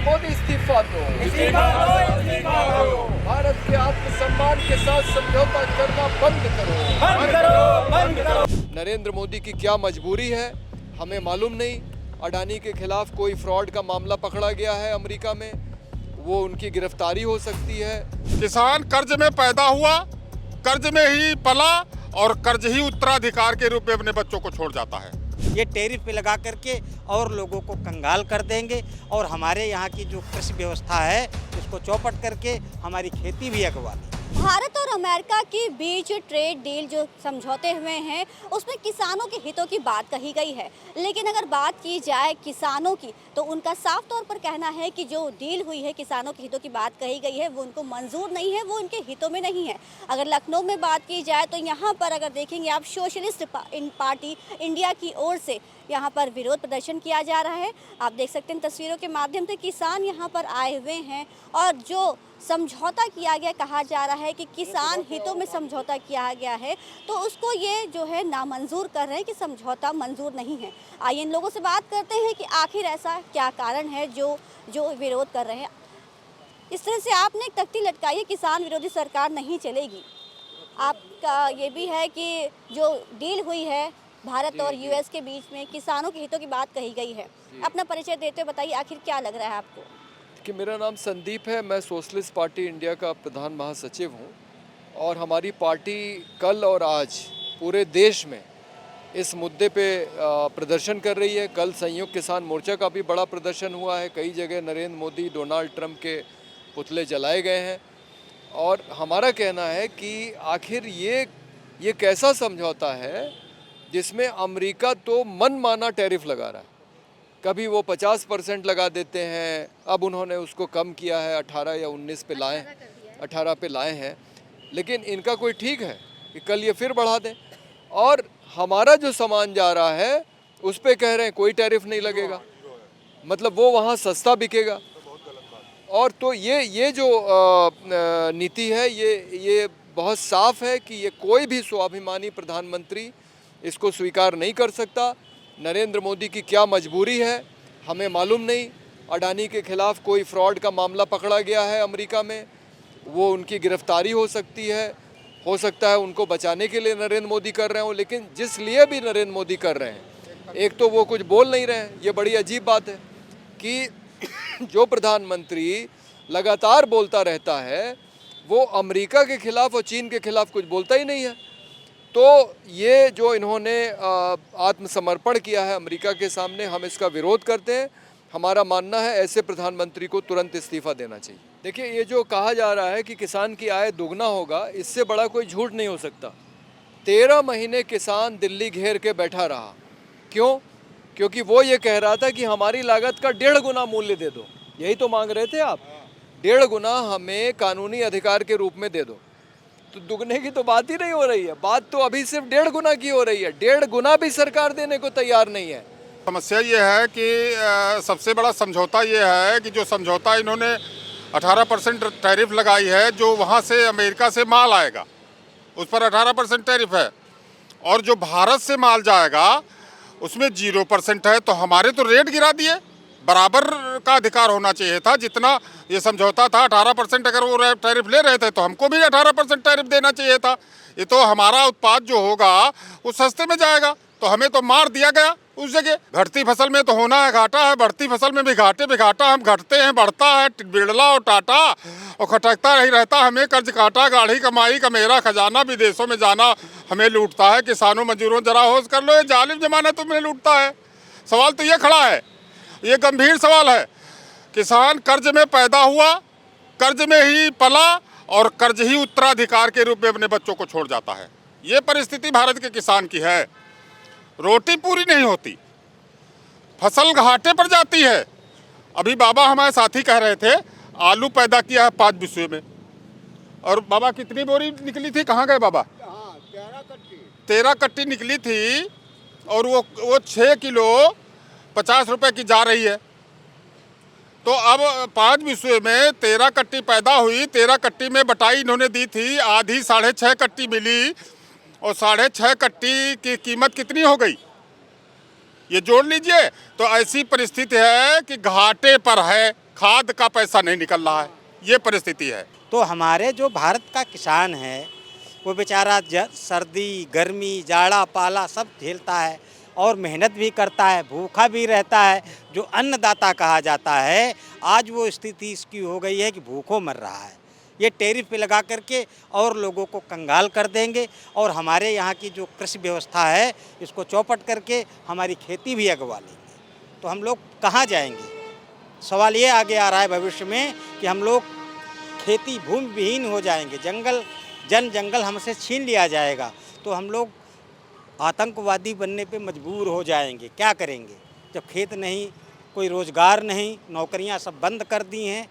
नरेंद्र मोदी इस्तीफा दो। इस्तीफा दो, इस्तीफा दो। भारत के आत्मसम्मान के साथ समझौता करना बंद करो। बंद करो, बंद करो। नरेंद्र मोदी की क्या मजबूरी है हमें मालूम नहीं। अडानी के खिलाफ कोई फ्रॉड का मामला पकड़ा गया है अमेरिका में, वो उनकी गिरफ्तारी हो सकती है। किसान कर्ज में पैदा हुआ, कर्ज में ही पला और कर्ज ही उत्तराधिकार के रूप में अपने बच्चों को छोड़ जाता है। ये टैरिफ पे लगा करके और लोगों को कंगाल कर देंगे और हमारे यहाँ की जो कृषि व्यवस्था है उसको चौपट करके हमारी खेती भी अगवा देंगे। भारत और अमेरिका के बीच ट्रेड डील जो समझौते हुए हैं उसमें किसानों के हितों की बात कही गई है, लेकिन अगर बात की जाए किसानों की तो उनका साफ तौर पर कहना है कि जो डील हुई है किसानों के हितों की बात कही गई है वो उनको मंजूर नहीं है, वो उनके हितों में नहीं है। अगर लखनऊ में बात की जाए तो यहाँ पर अगर देखेंगे आप सोशलिस्ट पार्टी इंडिया की ओर से यहाँ पर विरोध प्रदर्शन किया जा रहा है। आप देख सकते हैं तस्वीरों के माध्यम से किसान यहाँ पर आए हुए हैं और जो समझौता किया गया, कहा जा रहा है कि किसान हितों में समझौता किया गया है तो उसको ये जो है नामंजूर कर रहे हैं कि समझौता मंजूर नहीं है। आइए इन लोगों से बात करते हैं कि आखिर ऐसा क्या कारण है जो विरोध कर रहे हैं। इस तरह से आपने एक तख्ती लटकाई है, किसान विरोधी सरकार नहीं चलेगी। आपका ये भी है कि जो डील हुई है भारत और यूएस के बीच में किसानों के हितों की बात कही गई है। अपना परिचय देते हुए बताइए आखिर क्या लग रहा है आपको? कि मेरा नाम संदीप है, मैं सोशलिस्ट पार्टी इंडिया का प्रधान महासचिव हूँ और हमारी पार्टी कल और आज पूरे देश में इस मुद्दे पे प्रदर्शन कर रही है। कल संयुक्त किसान मोर्चा का भी बड़ा प्रदर्शन हुआ है, कई जगह नरेंद्र मोदी डोनाल्ड ट्रंप के पुतले जलाए गए हैं और हमारा कहना है कि आखिर ये कैसा समझौता है जिसमें अमेरिका तो मनमाना टैरिफ लगा रहा है। कभी वो 50% लगा देते हैं, अब उन्होंने उसको कम किया है 18 या 19 पे लाए, 18 पे लाए हैं, लेकिन इनका कोई ठीक है कि कल ये फिर बढ़ा दें। और हमारा जो सामान जा रहा है उस पे कह रहे हैं कोई टैरिफ नहीं लगेगा, मतलब वो वहाँ सस्ता बिकेगा। और तो ये जो नीति है ये बहुत साफ है कि ये कोई भी स्वाभिमानी प्रधानमंत्री इसको स्वीकार नहीं कर सकता। नरेंद्र मोदी की क्या मजबूरी है हमें मालूम नहीं। अडानी के खिलाफ कोई फ्रॉड का मामला पकड़ा गया है अमेरिका में, वो उनकी गिरफ्तारी हो सकती है, हो सकता है उनको बचाने के लिए नरेंद्र मोदी कर रहे हो, लेकिन जिस लिए भी नरेंद्र मोदी कर रहे हैं एक तो वो कुछ बोल नहीं रहे हैं। ये बड़ी अजीब बात है कि जो प्रधानमंत्री लगातार बोलता रहता है वो अमेरिका के खिलाफ और चीन के खिलाफ कुछ बोलता ही नहीं है। तो ये जो इन्होंने आत्मसमर्पण किया है अमेरिका के सामने, हम इसका विरोध करते हैं। हमारा मानना है ऐसे प्रधानमंत्री को तुरंत इस्तीफा देना चाहिए। देखिए, ये जो कहा जा रहा है कि किसान की आय दोगुना होगा, इससे बड़ा कोई झूठ नहीं हो सकता। 13 महीने किसान दिल्ली घेर के बैठा रहा। क्यों? क्योंकि वो ये कह रहा था कि हमारी लागत का 1.5 गुना मूल्य दे दो। यही तो मांग रहे थे आप, 1.5 गुना हमें कानूनी अधिकार के रूप में दे दो। तो दुगने की तो बात ही नहीं हो रही है, बात तो अभी सिर्फ 1.5 गुना की हो रही है। 1.5 गुना भी सरकार देने को तैयार नहीं है। समस्या ये है कि सबसे बड़ा समझौता ये है कि जो समझौता इन्होंने 18% टैरिफ लगाई है, जो वहाँ से अमेरिका से माल आएगा उस पर 18% टैरिफ है और जो भारत से माल जाएगा उसमें 0% है। तो हमारे तो रेट गिरा दिए, बराबर का अधिकार होना चाहिए था। जितना ये समझौता था 18% अगर वो टैरिफ ले रहे थे तो हमको भी 18% टैरिफ देना चाहिए था। ये तो हमारा उत्पाद जो होगा वो सस्ते में जाएगा, तो हमें तो मार दिया गया उस जगह। घटती फसल में तो होना है घाटा है, बढ़ती फसल में भी घाटे पे घाटा। हम घटते हैं, बढ़ता है, बिरला और टाटा और खटकता ही रहता। हमें कर्ज काटा, गाढ़ी कमाई का मेरा खजाना, विदेशों में जाना हमें लूटता है। किसानों मजदूरों जरा होश कर लो, ये जालिम जमाना तुम्हें लूटता है। सवाल तो ये खड़ा है, ये गंभीर सवाल है। किसान कर्ज में पैदा हुआ, कर्ज में ही पला और कर्ज ही उत्तराधिकार के रूप में अपने बच्चों को छोड़ जाता है। ये परिस्थिति भारत के किसान की है। रोटी पूरी नहीं होती, फसल घाटे पर जाती है। अभी बाबा हमारे साथी कह रहे थे आलू पैदा किया है 5 बिस्वे में, और बाबा कितनी बोरी निकली थी? कहाँ गए बाबा? 13 कट्टी निकली थी और वो 6 किलो 50 रुपए की जा रही है। तो अब 5 बिस्वे में 13 कट्टी पैदा हुई, 13 कट्टी में बटाई इन्होंने दी थी, आधी 6.5 कट्टी मिली और 6.5 कट्टी की कीमत कितनी हो गई? ये जोड़ लीजिए तो ऐसी परिस्थिति है कि घाटे पर है, खाद का पैसा नहीं निकल रहा है, ये परिस्थिति है। तो हमारे जो भारत का किसान है वो बेचारा सर्दी गर्मी जाड़ा पाला सब झेलता है और मेहनत भी करता है, भूखा भी रहता है, जो अन्नदाता कहा जाता है। आज वो स्थिति इसकी हो गई है कि भूखों मर रहा है। ये टैरिफ पे लगा करके और लोगों को कंगाल कर देंगे और हमारे यहाँ की जो कृषि व्यवस्था है इसको चौपट करके हमारी खेती भी अगवा लेंगे। तो हम लोग कहाँ जाएंगे? सवाल ये आगे आ रहा है भविष्य में कि हम लोग खेती भूमि विहीन हो जाएंगे, जंगल हमसे छीन लिया जाएगा, तो हम लोग आतंकवादी बनने पे मजबूर हो जाएंगे। क्या करेंगे जब खेत नहीं, कोई रोज़गार नहीं, नौकरियां सब बंद कर दी हैं,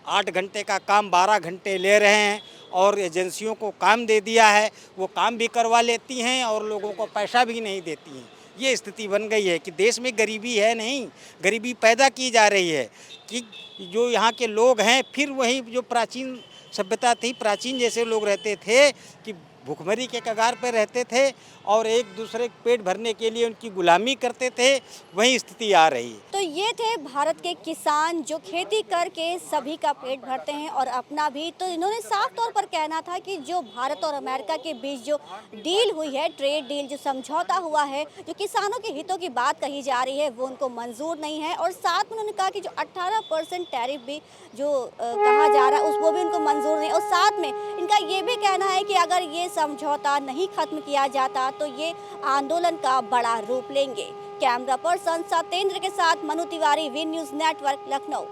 8 घंटे का काम 12 घंटे ले रहे हैं और एजेंसियों को काम दे दिया है, वो काम भी करवा लेती हैं और लोगों को पैसा भी नहीं देती हैं। ये स्थिति बन गई है कि देश में गरीबी है नहीं, गरीबी पैदा की जा रही है कि जो यहाँ के लोग हैं फिर वही जो प्राचीन सभ्यता थी, प्राचीन जैसे लोग रहते थे कि भूखमरी के कगार पर रहते थे और एक दूसरे पेट भरने के लिए उनकी गुलामी करते थे, वही स्थिति आ रही है। तो ये थे भारत के किसान जो खेती करके सभी का पेट भरते हैं और अपना भी। तो इन्होंने साफ तौर पर कहना था कि जो भारत और अमेरिका के बीच जो डील हुई है, ट्रेड डील, जो समझौता हुआ है, जो किसानों के हितों की बात कही जा रही है, वो उनको मंजूर नहीं है। और साथ में उन्होंने कहा कि जो 18% टैरिफ भी जो कहा जा रहा है वो भी उनको मंजूर नहीं। और साथ में इनका ये भी कहना है कि अगर ये समझौता नहीं खत्म किया जाता तो ये आंदोलन का बड़ा रूप लेंगे। कैमरा पर्सन सत्येंद्र के साथ Manu Tiwari, V news network, Lucknow.